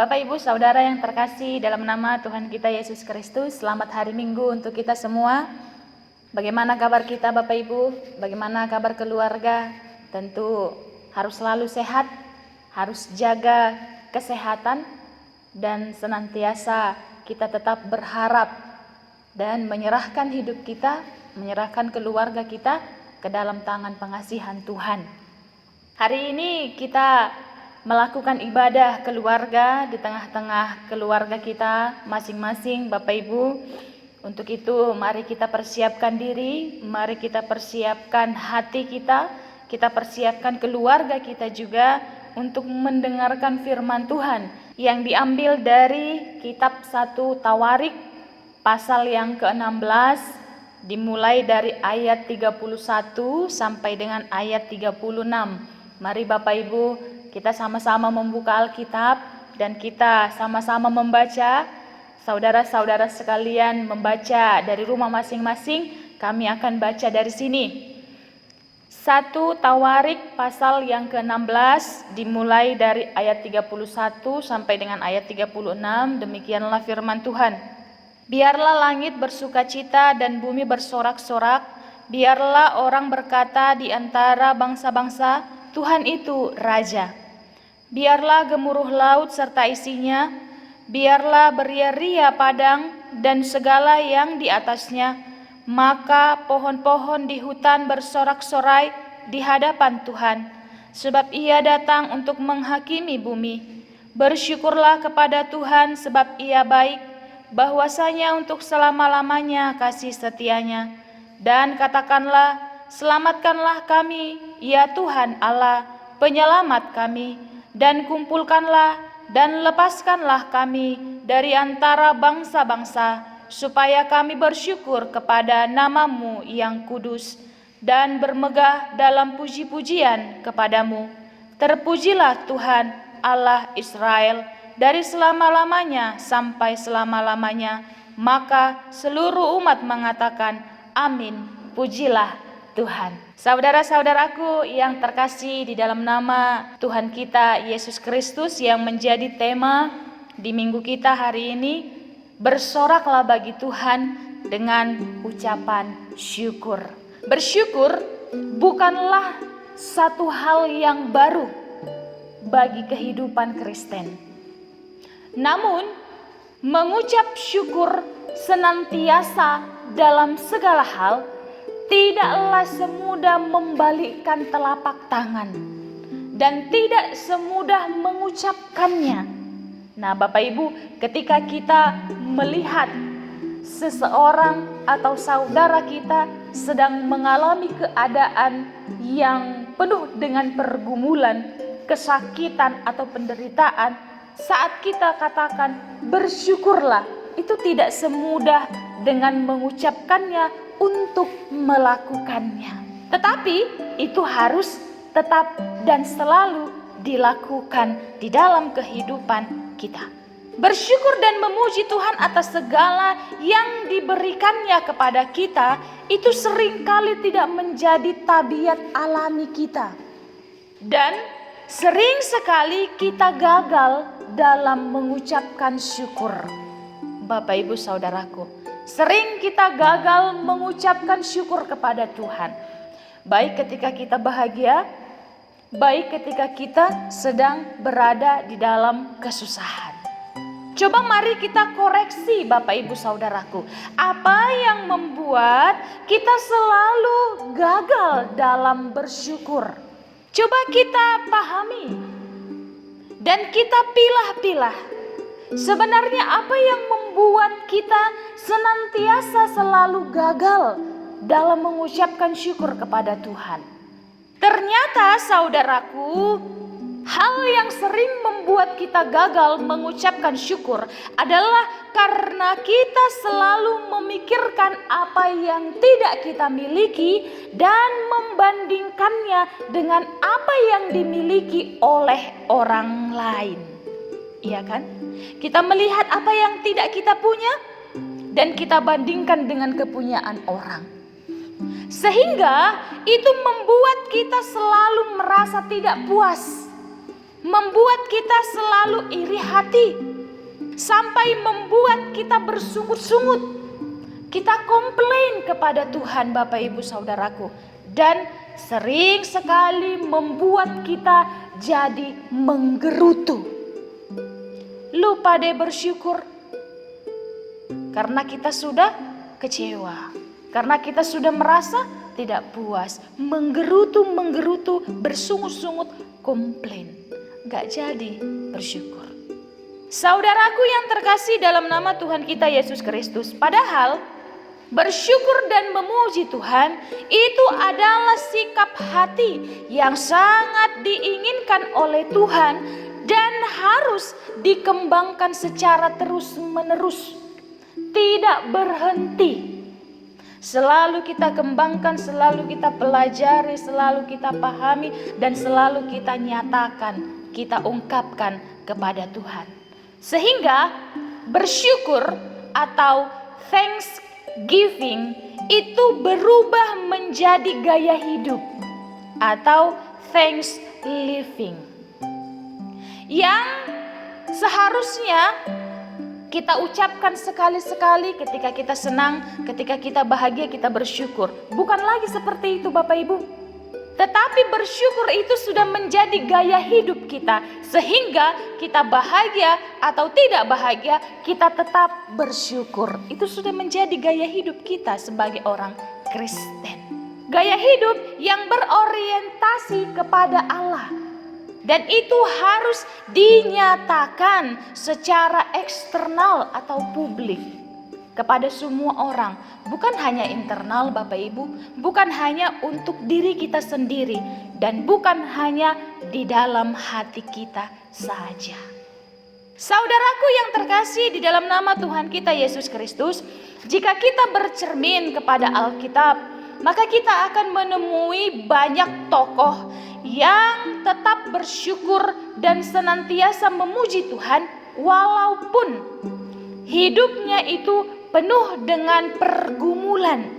Bapak, Ibu, Saudara yang terkasih dalam nama Tuhan kita Yesus Kristus, selamat hari Minggu untuk kita semua. Bagaimana kabar kita Bapak Ibu? Bagaimana kabar keluarga? Tentu harus selalu sehat, harus jaga kesehatan, dan senantiasa kita tetap berharap dan menyerahkan hidup kita, menyerahkan keluarga kita ke dalam tangan pengasihan Tuhan. Hari ini kita melakukan ibadah keluarga di tengah-tengah keluarga kita masing-masing Bapak Ibu. Untuk itu mari kita persiapkan diri, mari kita persiapkan hati kita persiapkan keluarga kita juga untuk mendengarkan firman Tuhan yang diambil dari kitab 1 Tawarik pasal yang ke-16 dimulai dari ayat 31 sampai dengan ayat 36. Mari Bapak Ibu kita sama-sama membuka Alkitab dan kita sama-sama membaca. Saudara-saudara sekalian membaca dari rumah masing-masing, kami akan baca dari sini. 1 Tawarik pasal yang ke-16 dimulai dari ayat 31 sampai dengan ayat 36. Demikianlah firman Tuhan. Biarlah langit bersukacita dan bumi bersorak-sorak, biarlah orang berkata di antara bangsa-bangsa, Tuhan itu Raja. Biarlah gemuruh laut serta isinya, biarlah beria-ria padang dan segala yang di atasnya, maka pohon-pohon di hutan bersorak-sorai di hadapan Tuhan, sebab Ia datang untuk menghakimi bumi. Bersyukurlah kepada Tuhan sebab Ia baik, bahwasanya untuk selama-lamanya kasih setianya. Dan katakanlah, selamatkanlah kami, ya Tuhan Allah, penyelamat kami, dan kumpulkanlah dan lepaskanlah kami dari antara bangsa-bangsa, supaya kami bersyukur kepada nama-Mu yang kudus dan bermegah dalam puji-pujian kepadamu. Terpujilah Tuhan Allah Israel dari selama-lamanya sampai selama-lamanya. Maka seluruh umat mengatakan, amin, pujilah Tuhan. Saudara-saudaraku yang terkasih di dalam nama Tuhan kita Yesus Kristus, yang menjadi tema di minggu kita hari ini, bersoraklah bagi Tuhan dengan ucapan syukur. Bersyukur bukanlah satu hal yang baru bagi kehidupan Kristen. Namun, mengucap syukur senantiasa dalam segala hal tidaklah semudah membalikkan telapak tangan dan tidak semudah mengucapkannya. Nah, Bapak Ibu, ketika kita melihat seseorang atau saudara kita sedang mengalami keadaan yang penuh dengan pergumulan, kesakitan atau penderitaan, saat kita katakan bersyukurlah, itu tidak semudah dengan mengucapkannya untuk melakukannya. Tetapi itu harus tetap dan selalu dilakukan di dalam kehidupan kita. Bersyukur dan memuji Tuhan atas segala yang diberikannya kepada kita, itu seringkali tidak menjadi tabiat alami kita. Dan sering sekali kita gagal dalam mengucapkan syukur. Bapak Ibu Saudaraku, sering kita gagal mengucapkan syukur kepada Tuhan. Baik ketika kita bahagia, baik ketika kita sedang berada di dalam kesusahan. Coba mari kita koreksi Bapak Ibu Saudaraku. Apa yang membuat kita selalu gagal dalam bersyukur? Coba kita pahami dan kita pilah-pilah. Sebenarnya apa yang membuat kita senantiasa selalu gagal dalam mengucapkan syukur kepada Tuhan? Ternyata saudaraku, hal yang sering membuat kita gagal mengucapkan syukur adalah karena kita selalu memikirkan apa yang tidak kita miliki dan membandingkannya dengan apa yang dimiliki oleh orang lain. Iya kan? Kita melihat apa yang tidak kita punya dan kita bandingkan dengan kepunyaan orang. Sehingga itu membuat kita selalu merasa tidak puas, membuat kita selalu iri hati, sampai membuat kita bersungut-sungut. Kita komplain kepada Tuhan, Bapak Ibu Saudaraku, dan sering sekali membuat kita jadi menggerutu. Lupa deh bersyukur karena kita sudah kecewa, karena kita sudah merasa tidak puas, menggerutu, bersungut-sungut, komplain, gak jadi bersyukur. Saudaraku yang terkasih dalam nama Tuhan kita Yesus Kristus, padahal bersyukur dan memuji Tuhan itu adalah sikap hati yang sangat diinginkan oleh Tuhan dan harus dikembangkan secara terus-menerus, tidak berhenti. Selalu kita kembangkan, selalu kita pelajari, selalu kita pahami, dan selalu kita nyatakan, kita ungkapkan kepada Tuhan. Sehingga bersyukur atau thanksgiving itu berubah menjadi gaya hidup atau thanks living. Yang seharusnya kita ucapkan sekali-sekali ketika kita senang, ketika kita bahagia, kita bersyukur. Bukan lagi seperti itu Bapak Ibu. Tetapi bersyukur itu sudah menjadi gaya hidup kita. Sehingga kita bahagia atau tidak bahagia, kita tetap bersyukur. Itu sudah menjadi gaya hidup kita sebagai orang Kristen. Gaya hidup yang berorientasi kepada Allah. Dan itu harus dinyatakan secara eksternal atau publik kepada semua orang. Bukan hanya internal Bapak Ibu, bukan hanya untuk diri kita sendiri, dan bukan hanya di dalam hati kita saja. Saudaraku yang terkasih di dalam nama Tuhan kita Yesus Kristus, jika kita bercermin kepada Alkitab, maka kita akan menemui banyak tokoh yang tetap bersyukur dan senantiasa memuji Tuhan walaupun hidupnya itu penuh dengan pergumulan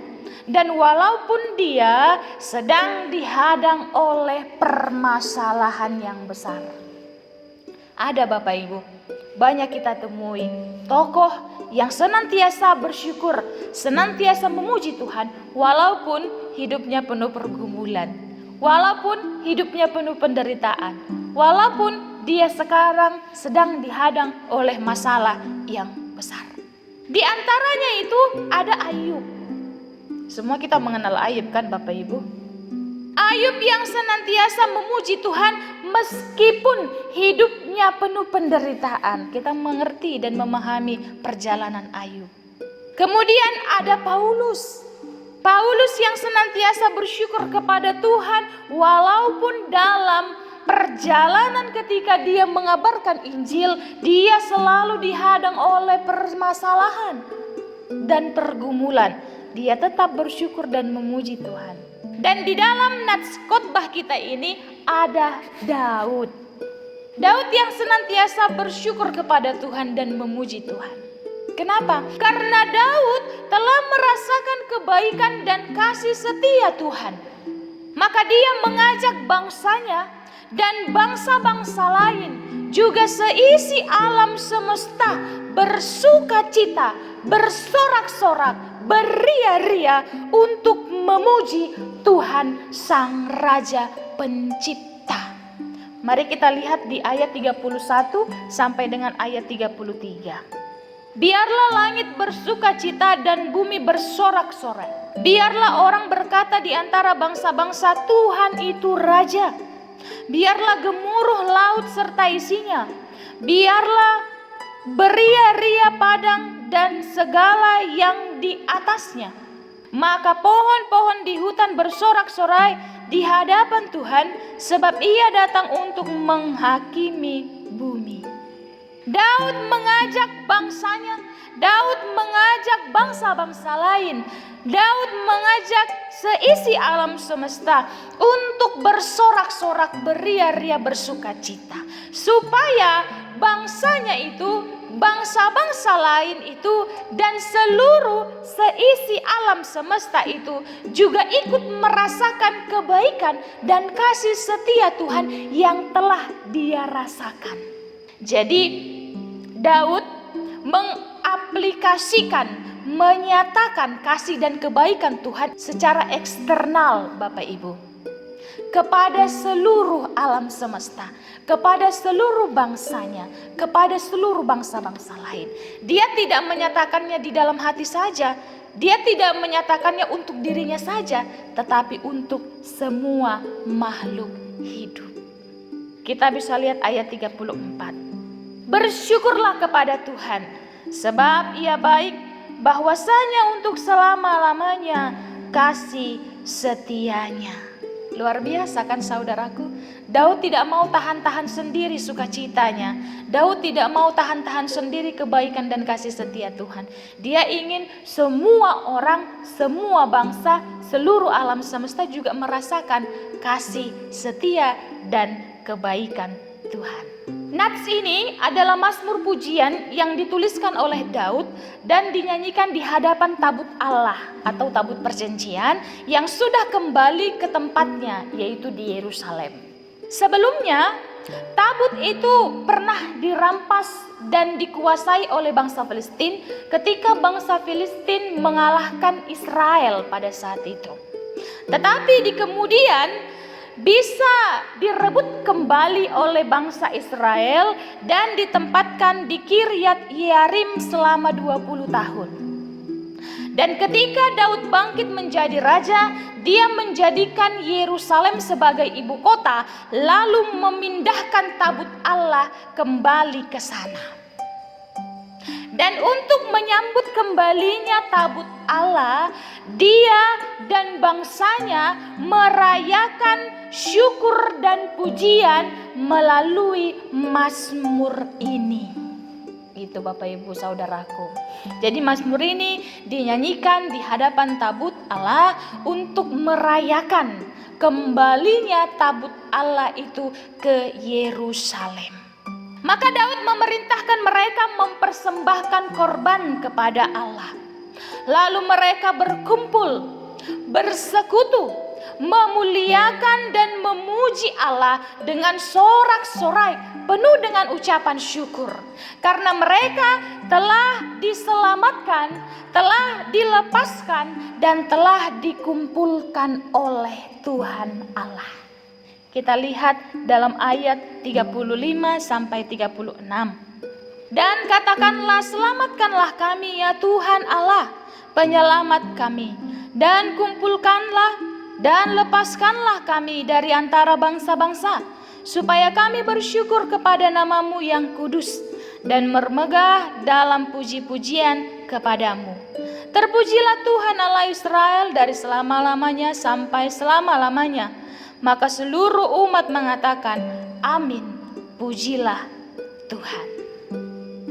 dan walaupun dia sedang dihadang oleh permasalahan yang besar. Ada Bapak Ibu, banyak kita temui tokoh yang senantiasa bersyukur, senantiasa memuji Tuhan walaupun hidupnya penuh pergumulan. Walaupun hidupnya penuh penderitaan, walaupun dia sekarang sedang dihadang oleh masalah yang besar. Di antaranya itu ada Ayub. Semua kita mengenal Ayub kan Bapak Ibu? Ayub yang senantiasa memuji Tuhan meskipun hidupnya penuh penderitaan. Kita mengerti dan memahami perjalanan Ayub. Kemudian ada Paulus. Paulus yang senantiasa bersyukur kepada Tuhan walaupun dalam perjalanan ketika dia mengabarkan Injil, dia selalu dihadang oleh permasalahan dan pergumulan. Dia tetap bersyukur dan memuji Tuhan. Dan di dalam nats khotbah kita ini ada Daud. Daud yang senantiasa bersyukur kepada Tuhan dan memuji Tuhan. Kenapa? Karena Daud telah merasakan kebaikan dan kasih setia Tuhan. Maka dia mengajak bangsanya dan bangsa-bangsa lain, juga seisi alam semesta bersukacita, bersorak-sorak, beria-ria untuk memuji Tuhan Sang Raja Pencipta. Mari kita lihat di ayat 31 sampai dengan ayat 33. Biarlah langit bersukacita dan bumi bersorak-sorai. Biarlah orang berkata di antara bangsa-bangsa, Tuhan itu Raja. Biarlah gemuruh laut serta isinya. Biarlah beria-ria padang dan segala yang di atasnya. Maka pohon-pohon di hutan bersorak-sorai di hadapan Tuhan, sebab ia datang untuk menghakimi bumi. Daud mengajak bangsanya, Daud mengajak bangsa-bangsa lain, Daud mengajak seisi alam semesta untuk bersorak-sorak, beria-ria, bersukacita, supaya bangsanya itu, bangsa-bangsa lain itu, dan seluruh seisi alam semesta itu juga ikut merasakan kebaikan dan kasih setia Tuhan yang telah dia rasakan. Jadi Daud mengaplikasikan, menyatakan kasih dan kebaikan Tuhan secara eksternal, Bapak Ibu, kepada seluruh alam semesta, kepada seluruh bangsanya, kepada seluruh bangsa-bangsa lain. Dia tidak menyatakannya di dalam hati saja, dia tidak menyatakannya untuk dirinya saja, tetapi untuk semua makhluk hidup. Kita bisa lihat ayat 34. Bersyukurlah kepada Tuhan, sebab Ia baik, bahwasanya untuk selama-lamanya kasih setianya. Luar biasa kan saudaraku? Daud tidak mau tahan-tahan sendiri sukacitanya. Daud tidak mau tahan-tahan sendiri kebaikan dan kasih setia Tuhan. Dia ingin semua orang, semua bangsa, seluruh alam semesta juga merasakan kasih setia dan kebaikan Tuhan. Nats ini adalah mazmur pujian yang dituliskan oleh Daud dan dinyanyikan di hadapan tabut Allah atau tabut perjanjian yang sudah kembali ke tempatnya, yaitu di Yerusalem. Sebelumnya, tabut itu pernah dirampas dan dikuasai oleh bangsa Filistin ketika bangsa Filistin mengalahkan Israel pada saat itu. Tetapi di kemudian bisa direbut kembali oleh bangsa Israel dan ditempatkan di Kiryat Yearim selama 20 tahun. Dan ketika Daud bangkit menjadi raja, dia menjadikan Yerusalem sebagai ibu kota, lalu memindahkan tabut Allah kembali ke sana. Dan untuk menyambut kembalinya tabut Allah, dia dan bangsanya merayakan syukur dan pujian melalui mazmur ini. Itu Bapak Ibu Saudaraku. Jadi mazmur ini dinyanyikan di hadapan tabut Allah untuk merayakan kembalinya tabut Allah itu ke Yerusalem. Maka Daud memerintahkan mereka mempersembahkan korban kepada Allah. Lalu mereka berkumpul, bersekutu, memuliakan dan memuji Allah dengan sorak-sorai penuh dengan ucapan syukur. Karena mereka telah diselamatkan, telah dilepaskan, dan telah dikumpulkan oleh Tuhan Allah. Kita lihat dalam ayat 35 sampai 36. Dan katakanlah, selamatkanlah kami ya Tuhan Allah, penyelamat kami. Dan kumpulkanlah dan lepaskanlah kami dari antara bangsa-bangsa, supaya kami bersyukur kepada nama-Mu yang kudus dan bermegah dalam puji-pujian kepadamu. Terpujilah Tuhan Allah Israel dari selama-lamanya sampai selama-lamanya. Maka seluruh umat mengatakan, amin, pujilah Tuhan.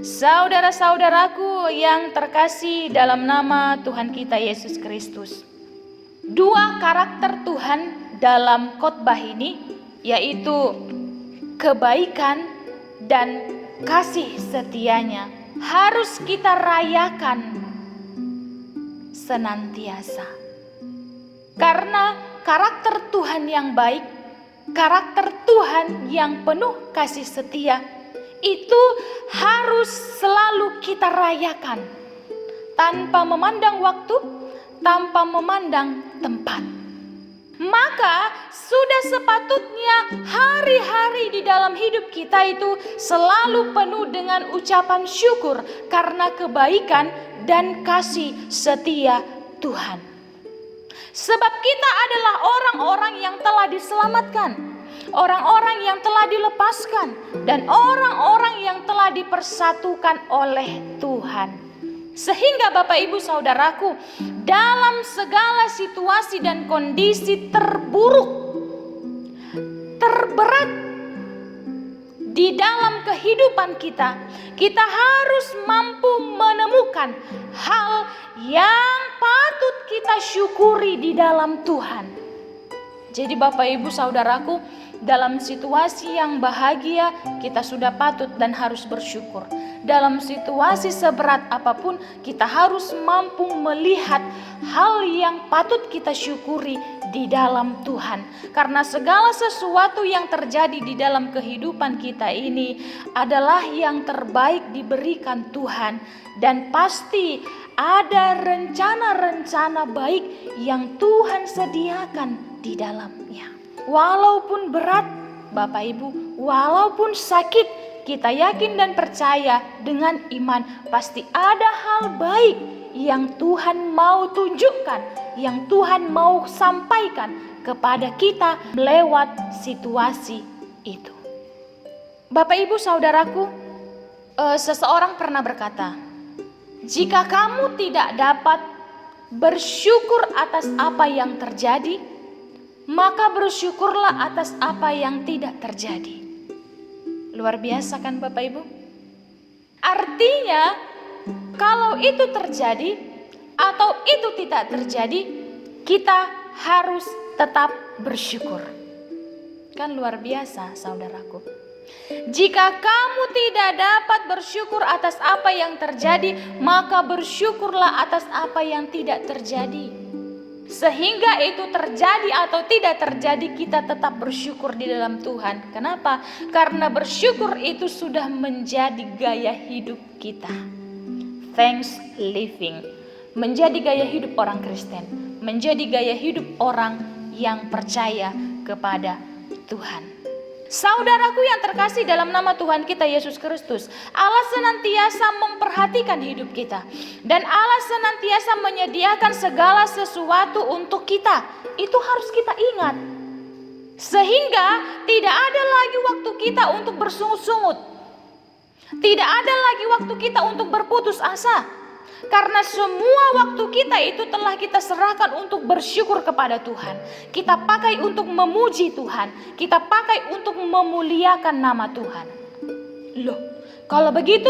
Saudara-saudaraku yang terkasih dalam nama Tuhan kita Yesus Kristus, dua karakter Tuhan dalam khotbah ini, yaitu kebaikan dan kasih setianya, harus kita rayakan senantiasa. Karena karakter Tuhan yang baik, karakter Tuhan yang penuh kasih setia, itu harus selalu kita rayakan tanpa memandang waktu, tanpa memandang tempat. Maka sudah sepatutnya hari-hari di dalam hidup kita itu selalu penuh dengan ucapan syukur karena kebaikan dan kasih setia Tuhan. Sebab kita adalah orang-orang yang telah diselamatkan, orang-orang yang telah dilepaskan, dan orang-orang yang telah dipersatukan oleh Tuhan. Sehingga Bapak Ibu Saudaraku, dalam segala situasi dan kondisi terburuk, terberat di dalam kehidupan kita, kita harus mampu menemukan hal yang patut kita syukuri di dalam Tuhan. Jadi Bapak Ibu Saudaraku, dalam situasi yang bahagia kita sudah patut dan harus bersyukur. Dalam situasi seberat apapun kita harus mampu melihat hal yang patut kita syukuri di dalam Tuhan. Karena segala sesuatu yang terjadi di dalam kehidupan kita ini adalah yang terbaik diberikan Tuhan. Dan pasti ada rencana-rencana baik yang Tuhan sediakan di dalamnya. Walaupun berat Bapak Ibu, walaupun sakit, kita yakin dan percaya dengan iman pasti ada hal baik yang Tuhan mau tunjukkan, yang Tuhan mau sampaikan kepada kita lewat situasi itu. Bapak Ibu Saudaraku, seseorang pernah berkata, jika kamu tidak dapat bersyukur atas apa yang terjadi, maka bersyukurlah atas apa yang tidak terjadi. Luar biasa kan Bapak Ibu? Artinya kalau itu terjadi atau itu tidak terjadi, kita harus tetap bersyukur. Kan luar biasa saudaraku. Jika kamu tidak dapat bersyukur atas apa yang terjadi, maka bersyukurlah atas apa yang tidak terjadi. Sehingga itu terjadi atau tidak terjadi, kita tetap bersyukur di dalam Tuhan. Kenapa? Karena bersyukur itu sudah menjadi gaya hidup kita. Thanks living. Menjadi gaya hidup orang Kristen. Menjadi gaya hidup orang yang percaya kepada Tuhan. Saudaraku yang terkasih dalam nama Tuhan kita Yesus Kristus, Allah senantiasa memperhatikan hidup kita. Dan Allah senantiasa menyediakan segala sesuatu untuk kita. Itu harus kita ingat. Sehingga tidak ada lagi waktu kita untuk bersungut-sungut. Tidak ada lagi waktu kita untuk berputus asa. Karena semua waktu kita itu telah kita serahkan untuk bersyukur kepada Tuhan. Kita pakai untuk memuji Tuhan. Kita pakai untuk memuliakan nama Tuhan. Loh, kalau begitu,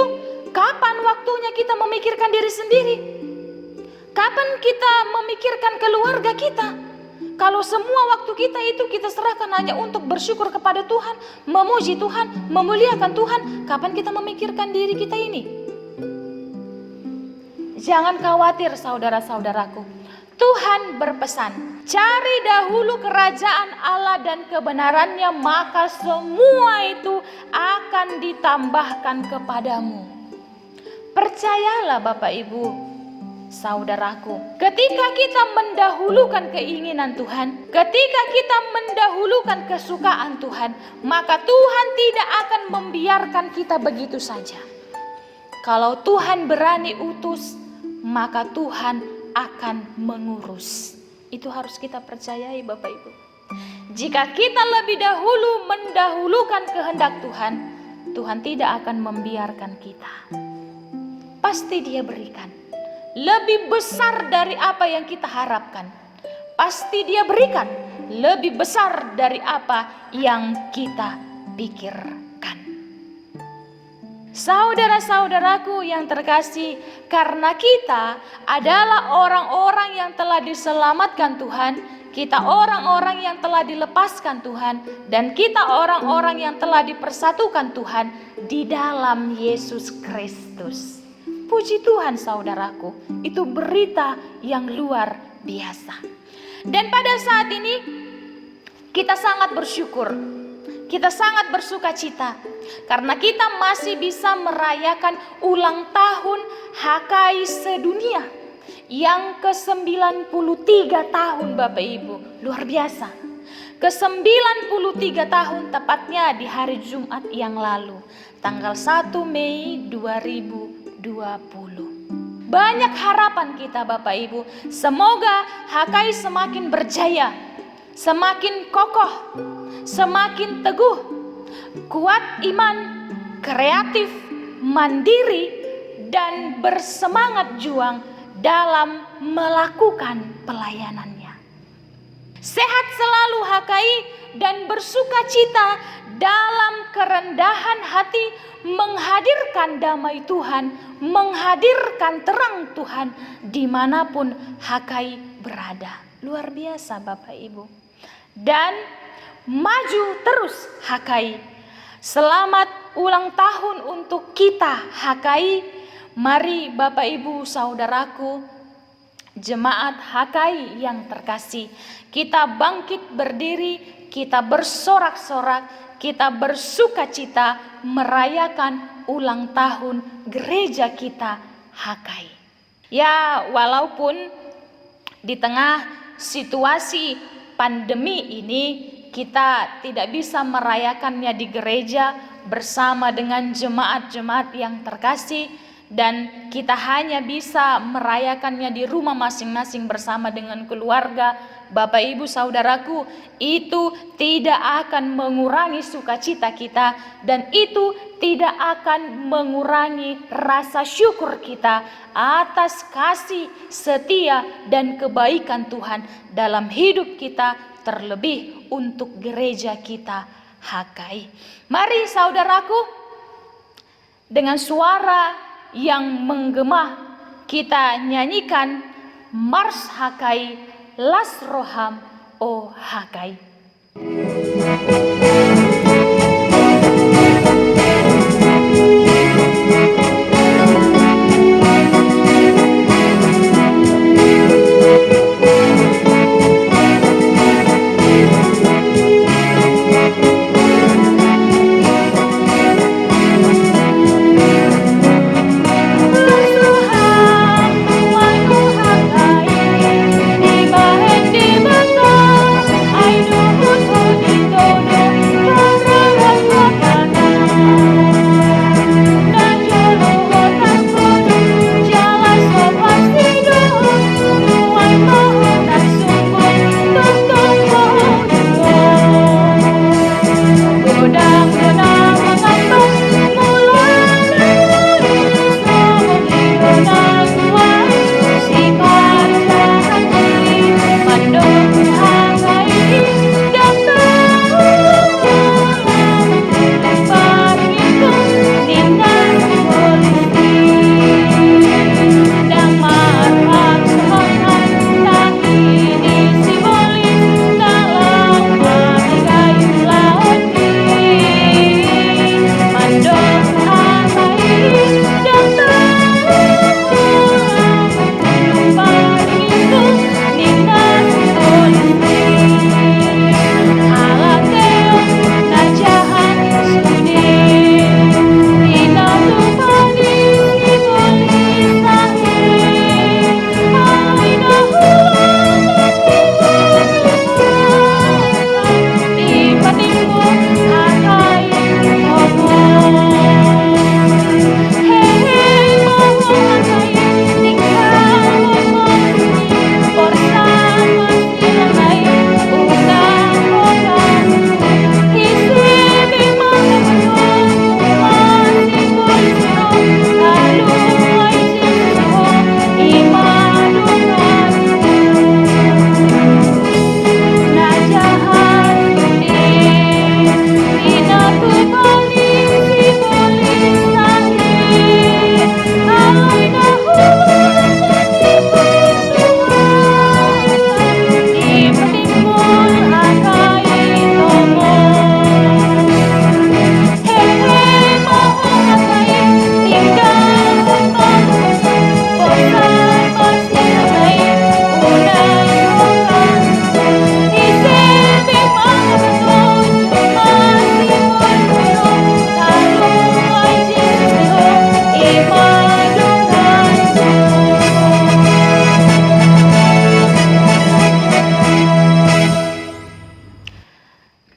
kapan waktunya kita memikirkan diri sendiri? Kapan kita memikirkan keluarga kita? Kalau semua waktu kita itu kita serahkan hanya untuk bersyukur kepada Tuhan, memuji Tuhan, memuliakan Tuhan, kapan kita memikirkan diri kita ini? Jangan khawatir saudara-saudaraku. Tuhan berpesan, cari dahulu kerajaan Allah dan kebenarannya, maka semua itu akan ditambahkan kepadamu. Percayalah Bapak Ibu, saudaraku, ketika kita mendahulukan keinginan Tuhan, ketika kita mendahulukan kesukaan Tuhan, maka Tuhan tidak akan membiarkan kita begitu saja. Kalau Tuhan berani utus, maka Tuhan akan mengurus. Itu harus kita percayai Bapak Ibu. Jika kita lebih dahulu mendahulukan kehendak Tuhan, Tuhan tidak akan membiarkan kita. Pasti Dia berikan lebih besar dari apa yang kita harapkan. Pasti Dia berikan lebih besar dari apa yang kita pikirkan. Saudara-saudaraku yang terkasih, karena kita adalah orang-orang yang telah diselamatkan Tuhan, kita orang-orang yang telah dilepaskan Tuhan, dan kita orang-orang yang telah dipersatukan Tuhan di dalam Yesus Kristus. Puji Tuhan saudaraku, itu berita yang luar biasa. Dan pada saat ini kita sangat bersyukur, kita sangat bersuka cita karena kita masih bisa merayakan ulang tahun HKI sedunia yang ke-93 tahun Bapak Ibu. Luar biasa. Ke-93 tahun, tepatnya di hari Jumat yang lalu, tanggal 1 Mei 2020. Banyak harapan kita Bapak Ibu. Semoga HKI semakin berjaya, semakin kokoh, semakin teguh, kuat iman, kreatif, mandiri, dan bersemangat juang dalam melakukan pelayanannya. Sehat selalu HKI dan bersuka cita dalam kerendahan hati menghadirkan damai Tuhan, menghadirkan terang Tuhan dimanapun HKI berada. Luar biasa Bapak Ibu. dan maju terus HKI. Selamat ulang tahun untuk kita HKI. Mari Bapak Ibu Saudaraku, jemaat HKI yang terkasih, kita bangkit berdiri, kita bersorak-sorak, kita bersukacita merayakan ulang tahun gereja kita HKI. Ya, walaupun di tengah situasi pandemi ini kita tidak bisa merayakannya di gereja bersama dengan jemaat-jemaat yang terkasih, dan kita hanya bisa merayakannya di rumah masing-masing bersama dengan keluarga. Bapak Ibu Saudaraku, itu tidak akan mengurangi sukacita kita, dan itu tidak akan mengurangi rasa syukur kita atas kasih, setia, dan kebaikan Tuhan dalam hidup kita, terlebih untuk gereja kita HKI. Mari saudaraku, dengan suara yang menggema kita nyanyikan Mars HKI, Las Roham O HKI.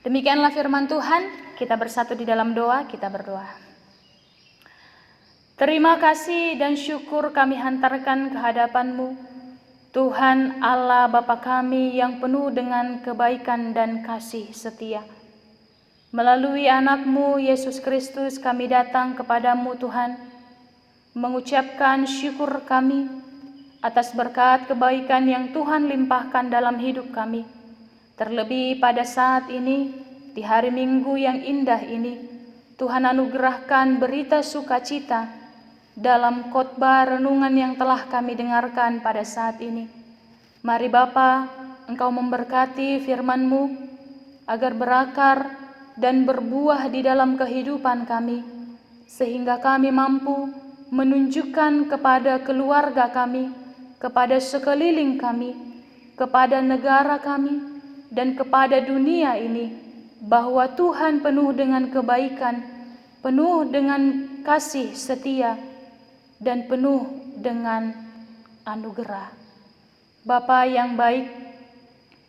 Demikianlah firman Tuhan, kita bersatu di dalam doa, kita berdoa. Terima kasih dan syukur kami hantarkan ke hadapan-Mu, Tuhan Allah Bapa kami yang penuh dengan kebaikan dan kasih setia. Melalui anak-Mu Yesus Kristus kami datang kepadamu Tuhan, mengucapkan syukur kami atas berkat kebaikan yang Tuhan limpahkan dalam hidup kami. Terlebih pada saat ini, di hari Minggu yang indah ini, Tuhan anugerahkan berita sukacita dalam khotbah renungan yang telah kami dengarkan pada saat ini. Mari Bapa, Engkau memberkati firman-Mu, agar berakar dan berbuah di dalam kehidupan kami, sehingga kami mampu menunjukkan kepada keluarga kami, kepada sekeliling kami, kepada negara kami, dan kepada dunia ini, bahwa Tuhan penuh dengan kebaikan, penuh dengan kasih setia, dan penuh dengan anugerah. Bapa yang baik,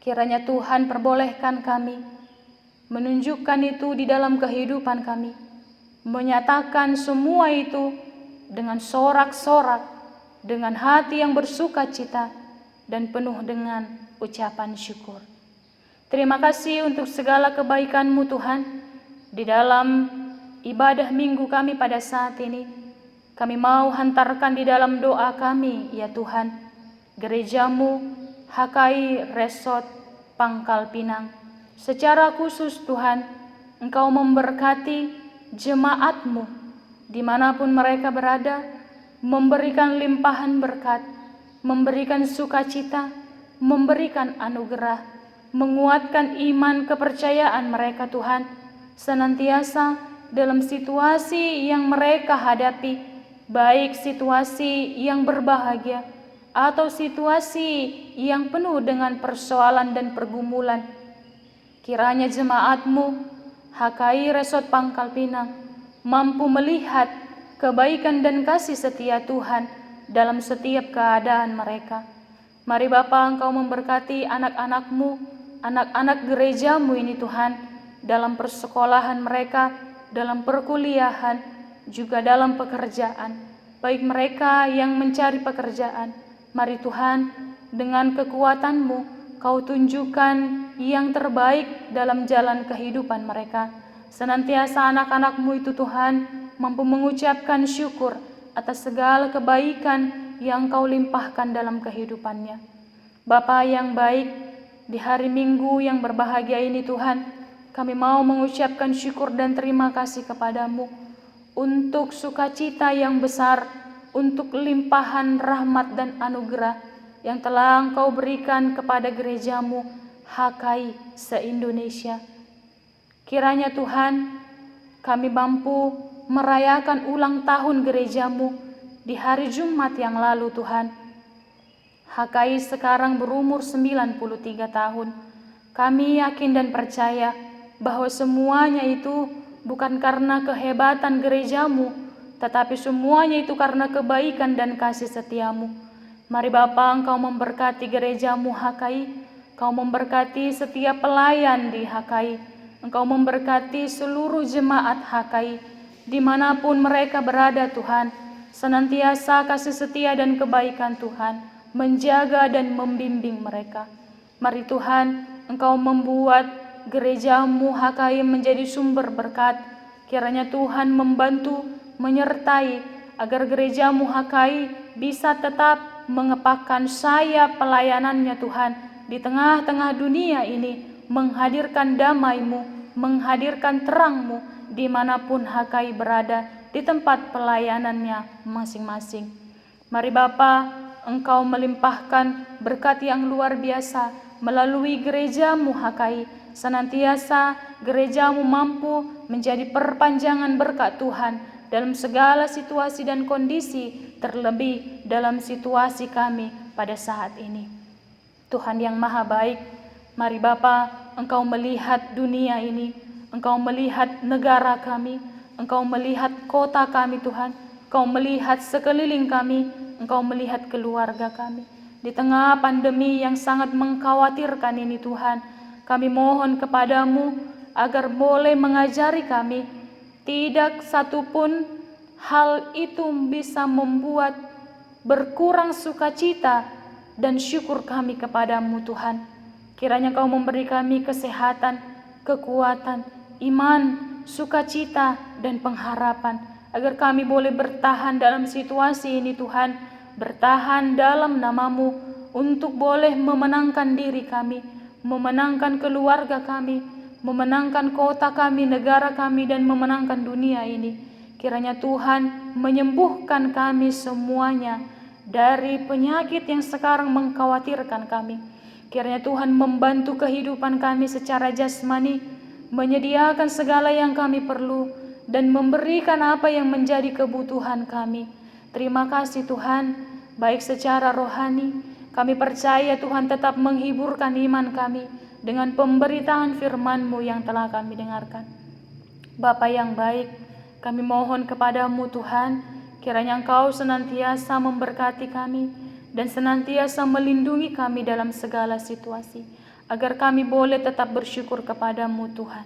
kiranya Tuhan perbolehkan kami menunjukkan itu di dalam kehidupan kami, menyatakan semua itu dengan sorak-sorak, dengan hati yang bersuka cita, dan penuh dengan ucapan syukur. Terima kasih untuk segala kebaikan-Mu Tuhan. Di dalam ibadah minggu kami pada saat ini, kami mau hantarkan di dalam doa kami, ya Tuhan, gereja-Mu HKI Resort Pangkal Pinang. Secara khusus Tuhan, Engkau memberkati jemaat-Mu dimanapun mereka berada, memberikan limpahan berkat, memberikan sukacita, memberikan anugerah, menguatkan iman kepercayaan mereka Tuhan, senantiasa dalam situasi yang mereka hadapi, baik situasi yang berbahagia atau situasi yang penuh dengan persoalan dan pergumulan. Kiranya jemaat-Mu HKI Resort Pangkal Pinang mampu melihat kebaikan dan kasih setia Tuhan dalam setiap keadaan mereka. Mari Bapa, Engkau memberkati anak-anak-Mu, anak-anak gereja-Mu ini Tuhan, dalam persekolahan mereka, dalam perkuliahan, juga dalam pekerjaan. Baik mereka yang mencari pekerjaan, mari Tuhan, dengan kekuatan-Mu, Kau tunjukkan yang terbaik dalam jalan kehidupan mereka. Senantiasa anak-anak-Mu itu Tuhan mampu mengucapkan syukur atas segala kebaikan yang Kau limpahkan dalam kehidupannya. Bapa yang baik, di hari Minggu yang berbahagia ini Tuhan, kami mau mengucapkan syukur dan terima kasih kepadamu untuk sukacita yang besar, untuk limpahan rahmat dan anugerah yang telah Engkau berikan kepada gereja-Mu HKI se-Indonesia. Kiranya Tuhan, kami mampu merayakan ulang tahun gereja-Mu di hari Jumat yang lalu Tuhan. HKI sekarang berumur 93 tahun. Kami yakin dan percaya bahwa semuanya itu bukan karena kehebatan gereja-Mu, tetapi semuanya itu karena kebaikan dan kasih setia-Mu. Mari Bapa, Engkau memberkati gereja-Mu HKI, Engkau memberkati setiap pelayan di HKI, Engkau memberkati seluruh jemaat HKI, dimanapun mereka berada Tuhan, senantiasa kasih setia dan kebaikan Tuhan, menjaga dan membimbing mereka. Mari Tuhan, Engkau membuat gereja-Mu HKI menjadi sumber berkat, kiranya Tuhan membantu, menyertai, agar gereja-Mu HKI bisa tetap mengepakkan sayap pelayanannya Tuhan di tengah-tengah dunia ini, menghadirkan damai-Mu, menghadirkan terang-Mu dimanapun HKI berada di tempat pelayanannya masing-masing. Mari Bapa, Engkau melimpahkan berkat yang luar biasa melalui gereja-Mu HKI, senantiasa gereja-Mu mampu menjadi perpanjangan berkat Tuhan dalam segala situasi dan kondisi, terlebih dalam situasi kami pada saat ini. Tuhan yang maha baik, mari Bapa, Engkau melihat dunia ini, Engkau melihat negara kami, Engkau melihat kota kami Tuhan, Engkau melihat sekeliling kami, Engkau melihat keluarga kami. Di tengah pandemi yang sangat mengkhawatirkan ini Tuhan, kami mohon kepadamu agar boleh mengajari kami, tidak satupun hal itu bisa membuat berkurang sukacita dan syukur kami kepadamu Tuhan. Kiranya Kau memberi kami kesehatan, kekuatan, iman, sukacita, dan pengharapan, agar kami boleh bertahan dalam situasi ini Tuhan, bertahan dalam nama-Mu, untuk boleh memenangkan diri kami, memenangkan keluarga kami, memenangkan kota kami, negara kami, dan memenangkan dunia ini. Kiranya Tuhan menyembuhkan kami semuanya dari penyakit yang sekarang mengkhawatirkan kami. Kiranya Tuhan membantu kehidupan kami secara jasmani, menyediakan segala yang kami perlu, dan memberikan apa yang menjadi kebutuhan kami. Terima kasih Tuhan, baik secara rohani, kami percaya Tuhan tetap menghiburkan iman kami dengan pemberitaan firman-Mu yang telah kami dengarkan. Bapa yang baik, kami mohon kepadamu Tuhan, kiranya Engkau senantiasa memberkati kami dan senantiasa melindungi kami dalam segala situasi, agar kami boleh tetap bersyukur kepadamu Tuhan.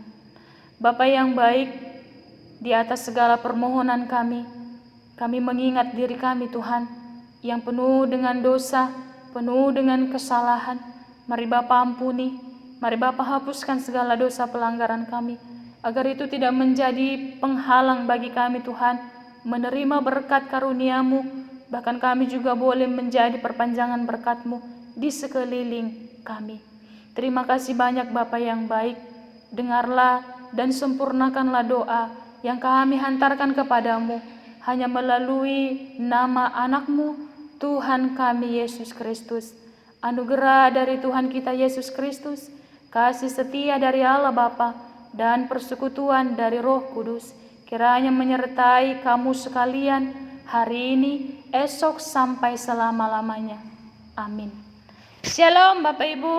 Bapa yang baik, di atas segala permohonan kami mengingat diri kami Tuhan, yang penuh dengan dosa, penuh dengan kesalahan. Mari Bapa ampuni, mari Bapa hapuskan segala dosa pelanggaran kami, agar itu tidak menjadi penghalang bagi kami Tuhan, menerima berkat karunia-Mu. Bahkan kami juga boleh menjadi perpanjangan berkat-Mu di sekeliling kami. Terima kasih banyak Bapa yang baik. Dengarlah dan sempurnakanlah doa yang kami hantarkan kepadamu, hanya melalui nama anak-Mu, Tuhan kami Yesus Kristus. Anugerah dari Tuhan kita Yesus Kristus, kasih setia dari Allah Bapa, dan persekutuan dari Roh Kudus, kiranya menyertai kamu sekalian hari ini, esok, sampai selama-lamanya. Amin. Shalom Bapak Ibu.